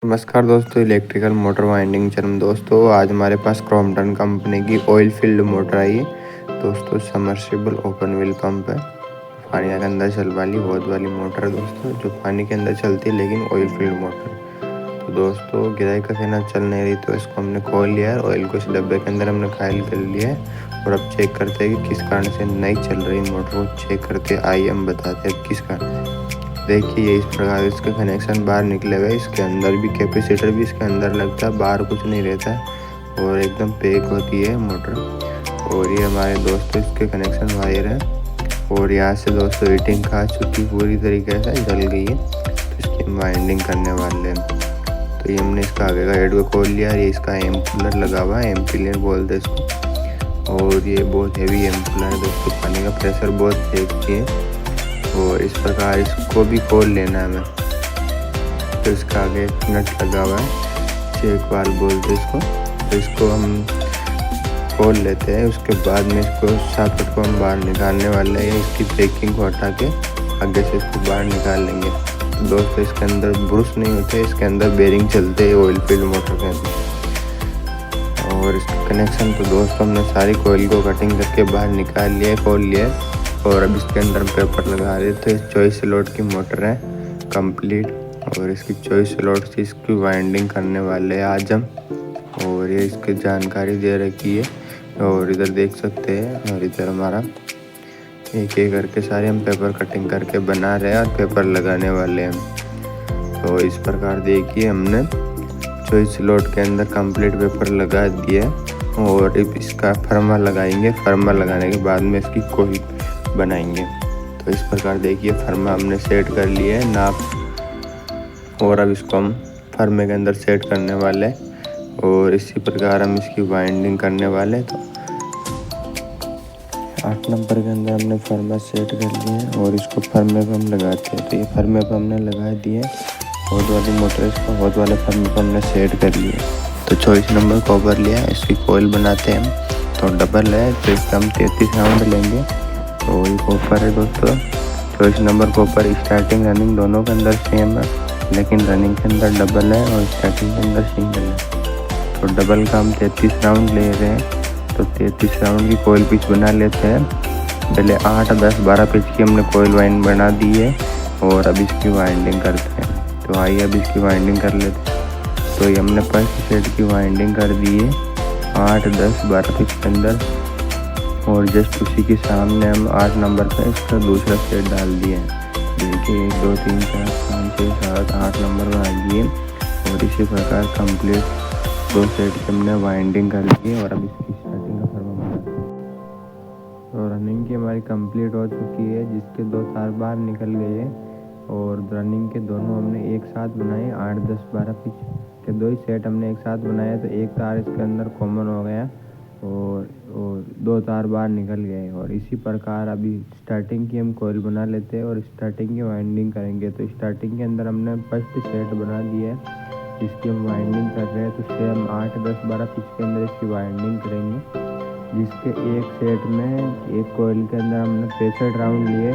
नमस्कार दोस्तों, electrical motor winding channel. दोस्तों आज हमारे पास क्रॉम्पटन कंपनी की ऑयल फील्ड मोटर आई है। दोस्तों सबमर्सिबल ओपन व्हील पंप है, पानी के अंदर चल वाली बहुत वाली मोटर है दोस्तों, जो पानी के अंदर चलती है लेकिन ऑयल फील्ड मोटर। तो दोस्तों गिराई का कहना चल नहीं रही, तो इसको हमने खोल लिया है, ऑयल को इस डब्बे के अंदर हमने खाली कर लिया है और अब चेक करते हैं कि किस कारण से नहीं चल रही मोटर को। चेक करते आइए हम बताते हैं किस कारण। देखिए इस प्रकार इसके कनेक्शन बाहर निकले हुए, इसके अंदर भी कैपेसिटर भी इसके अंदर लगता है, बाहर कुछ नहीं रहता है और एकदम पैक होती है मोटर। और ये हमारे दोस्तों इसके कनेक्शन वायर है और यहाँ से दोस्तों हीटिंग खा चुकी पूरी तरीके से जल गई है, तो इसकी हम वाइंडिंग करने वाले हैं। तो ये हमने इसका आगे का हेड को खोल लिया, ये इसका एम्पुलर लगा हुआ है, एम्पिलियर बोलते हैं इसको। और ये बहुत हैवी एम्पुलर है दोस्तों, पानी का प्रेशर बहुत फेंकती है और इस प्रकार इसको भी खोल लेना है हमें। तो इसका आगे एक नट लगा हुआ है, चेक वाल बोलते इसको, तो इसको हम खोल लेते हैं। उसके बाद में इसको सॉकेट को हम बाहर निकालने वाले हैं, इसकी पैकिंग को हटा के आगे से इसको बाहर निकाल लेंगे। तो दोस्तों इसके अंदर ब्रुश नहीं होते, इसके अंदर बेरिंग चलते हैं ऑयल फील्ड मोटर के अंदर। और इसका कनेक्शन तो दोस्तों हमने सारी कोयल को कटिंग करके बाहर निकाल लिया, खोल लिया और अब इसके अंदर पेपर लगा रहे थे। चॉइस स्लॉट की मोटर है कंप्लीट और इसकी चॉइस स्लॉट से इसकी वाइंडिंग करने वाले हैं आज हम। और ये इसकी जानकारी दे रखी है और इधर देख सकते हैं, और इधर हमारा एक एक करके सारे हम पेपर कटिंग करके बना रहे हैं और पेपर लगाने वाले हैं। तो इस प्रकार देखिए हमने चॉइस स्लॉट के अंदर कंप्लीट पेपर लगा दिया और इसका फर्मा लगाएंगे। फर्मा लगाने के बाद में इसकी कोई बनाएंगे। तो इस प्रकार देखिए फर्मा हमने सेट कर लिया है नाप, और अब इसको हम फर्मे के अंदर सेट करने वाले और इसी प्रकार हम इसकी वाइंडिंग करने वाले। तो 8 नंबर के अंदर हमने फर्मा सेट कर लिया है और इसको फर्मे पर हम लगाते हैं। तो ये फर्मे पर हमने लगा दिए, हॉट वाली मोटर इसको हॉट वाले फर्मे पर हमने सेट कर लिया। तो 24 नंबर कॉपर लिया, इसकी कोयल बनाते हैं हम। तो डबल है तो इसका हम 33 राउंड लेंगे। तो ये कॉपर है दोस्तों, 24 नंबर कॉपर। स्टार्टिंग रनिंग दोनों के अंदर सेम है, लेकिन रनिंग के अंदर डबल है और स्टार्टिंग के अंदर सिंगल है। तो डबल का हम 33 राउंड ले रहे हैं। तो 33 राउंड की कोयल पिच बना लेते हैं। पहले 8, 10, 12 पिच की हमने कोयल वाइंड बना दी है और अब इसकी वाइंडिंग करते हैं। तो आइए अब इसकी वाइंडिंग कर लेते हैं। तो ये हमने फर्स्ट सेट की वाइंडिंग कर दी है 8, 10, 12 पिच के अंदर, और जस्ट उसी के सामने हम 8 नंबर का इसका दूसरा सेट डाल दिया है। देखिए 1, 2, 3, 4, 5, 6, 7, 8 नंबर बना दिए और इसी प्रकार कंप्लीट 2 सेट की हमने वाइंडिंग कर दी है और अब इसकी स्टार्टिंग का फर्मा बनाते हैं। तो रनिंग की हमारी कंप्लीट हो चुकी है, जिसके 2 तार बाहर निकल गए हैं और रनिंग के दोनों हमने एक साथ बनाए। 8, 10, 12 पिच के 2 ही सेट हमने एक साथ बनाए, तो एक तार इसके अंदर कॉमन हो गया और 2 तार बाहर निकल गए। और इसी प्रकार अभी स्टार्टिंग की हम कोयल बना लेते हैं और स्टार्टिंग की वाइंडिंग करेंगे। तो स्टार्टिंग के अंदर हमने फर्स्ट सेट बना दिया है, जिसकी हम वाइंडिंग कर रहे हैं। तो सेम 8, 10, 12 पिच के अंदर इसकी वाइंडिंग करेंगे, जिसके एक सेट में एक कोयल के अंदर हमने 65 राउंड लिए।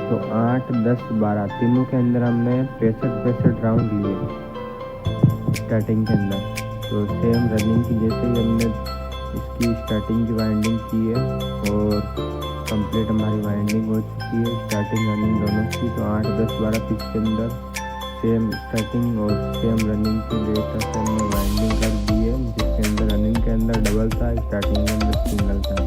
तो 8, 10, 12 तीनों के अंदर हमने 65 राउंड लिए स्टार्टिंग के अंदर। तो सेम रनिंग की जैसे ही हमने इसकी स्टार्टिंग की वाइंडिंग की है और कंप्लीट हमारी वाइंडिंग हो चुकी है, स्टार्टिंग रनिंग दोनों की। तो 8, 10, 12 पिच के अंदर सेम स्टार्टिंग और सेम रनिंग की डेटा से हमने वाइंडिंग कर दी है, जिसके अंदर रनिंग के अंदर डबल था, स्टार्टिंग के अंदर सिंगल था।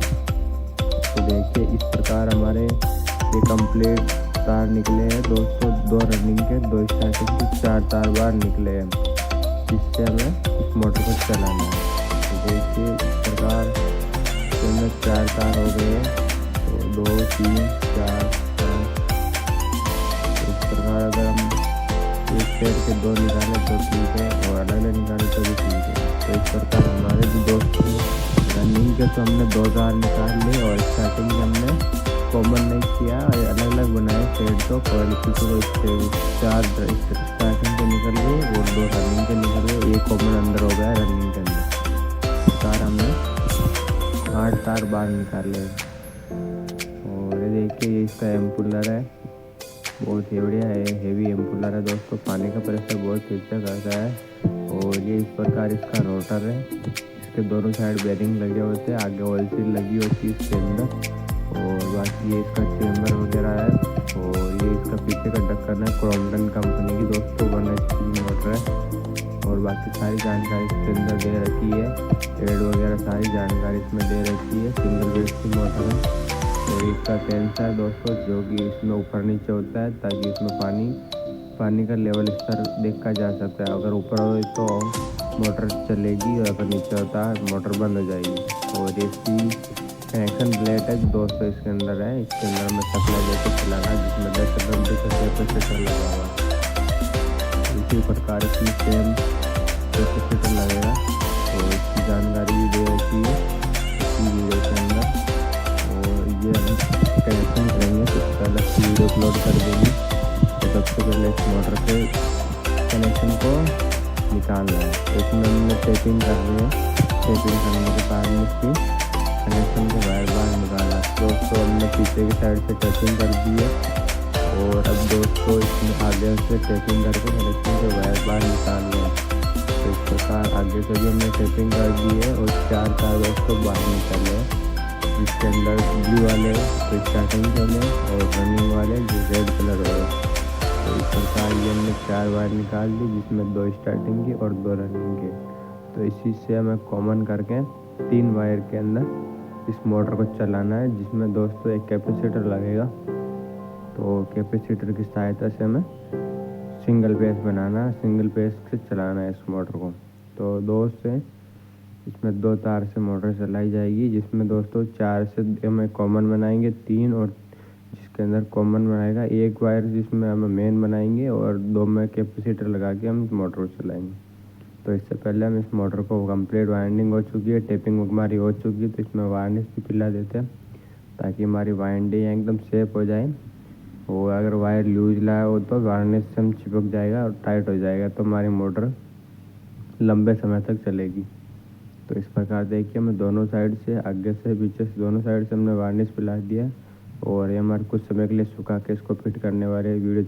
तो देखिए इस प्रकार हमारे ये कंप्लीट तार निकले हैं दोस्तों, 2 रनिंग के, 2 स्टार्टिंग के, 4 तार बाहर निकले हैं, जिससे हमें इस मोटर को चलाना है। तो देखिए इस प्रकार इसमें 4 तार हो गए हैं। तो 2, 3, 4, 5। तो इस प्रकार अगर हम एक सेट के 2 निकालें तो ठीक है और अलग अलग निकालें तो भी ठीक है। तो इस प्रकार हमारे भी दोस्त रनिंग के तो हमने 2 तार निकाल लिए और स्टार्टिंग में हमने कॉमन नहीं किया, अलग अलग बनाए सेट। तो क्वालिटी को 4 स्टार्टिंग के निकल गए और 2 रनिंग के निकल गए, एक कॉमन अंदर हो गया रनिंग के अंदर। तार हमने 8 तार बाहर निकाले और ये देखिए ये इसका एम्पुलर है, बहुत ही बढ़िया है, हेवी एम्पुलर है दोस्तों। पानी का प्रेशर बहुत तेज से करता है और ये इस प्रकार इसका रोटर है। इसके दोनों साइड बेरिंग लगे होते हैं, आगे ऑयल सील लगी होती है इसके अंदर। और बाकी ये इसका चेम्बर वगैरह है। और ये इसका पीछे का ढक्कन है, क्रॉम्पटन कंपनी की दोस्तों 1 HP मोटर है। और बाकी सारी जानकारी इसके अंदर दे रखी है, एड वगैरह सारी जानकारी इसमें दे रखी है। सिंगल बेस की मोटर है। और इसका सेंसर है दोस्तों, जो कि इसमें ऊपर नीचे होता है, ताकि इसमें पानी का लेवल स्तर देखा जा सकता है। अगर ऊपर हो तो मोटर चलेगी, और अगर नीचे होता है मोटर बंद हो जाएगी। और इसकी कनेक्शन प्लेट है दोस्तों इसके अंदर है। इसके अंदर में सप्लाई लेकर चलाना, जिसमें 10 घंटे का कैपेसिटर लगा हुआ है। इसी प्रकार इसमें सेम कैपेसिटर लगेगा। और इसकी जानकारी भी दे रखी है इसी वीडियो के अंदर। और ये हम कनेक्शन करेंगे तो पहले वीडियो अपलोड कर देंगे। तो सबसे पहले इस मोटर के कनेक्शन को निकालना है। तो इसमें हमने टेपिंग करनी है। टेपिंग करने के बाद इसकी कनेक्शन के वायर बाहर निकाला। दोस्तों हमने पीछे की साइड से टेपिंग कर दी है। और अब दोस्तों इसमें आगे से टेपिंग करके कनेक्शन के वायर बाहर निकालने हैं। तो इस प्रकार आगे से भी हमने टेपिंग कर दी है। और 4 तार दोस्तों बाहर निकले हैं, जिसके अंदर ब्लू वाले तो स्टार्टिंग के में, और रनिंग वाले जो रेड कलर वाले। तो इस प्रकार ये हमने 4 वायर निकाल दी, जिसमें 2 स्टार्टिंग की और 2 रनिंग के। तो इसी से हमें कॉमन करके 3 वायर के अंदर इस मोटर को चलाना है, जिसमें दोस्तों एक कैपेसिटर लगेगा। तो कैपेसिटर की सहायता से हमें सिंगल पेस बनाना है, सिंगल पेस से चलाना है इस मोटर को। तो दोस्तों इसमें 2 तार से मोटर चलाई जाएगी, जिसमें दोस्तों 4 से हमें कॉमन बनाएंगे 3, और जिसके अंदर कॉमन बनाएगा 1 वायर, जिसमें हम मेन बनाएंगे, और 2 में कैपेसिटर लगा के हम मोटर को चलाएंगे। तो इससे पहले हम इस मोटर को कंप्लीट वाइंडिंग हो चुकी है, टेपिंग हमारी हो चुकी है। तो इसमें वार्निश भी पिला देते हैं, ताकि हमारी वाइंडिंग एकदम सेफ हो जाए। और अगर वायर लूज लाया हो तो वार्निश से हम चिपक जाएगा और टाइट हो जाएगा, तो हमारी मोटर लंबे समय तक चलेगी। तो इस प्रकार देखिए, हमें दोनों साइड से, आगे से पीछे से, दोनों साइड से हमने वार्निश पिला दिया। और ये हमारे कुछ समय के लिए सुखा के इसको फिट करने वाले वीडियो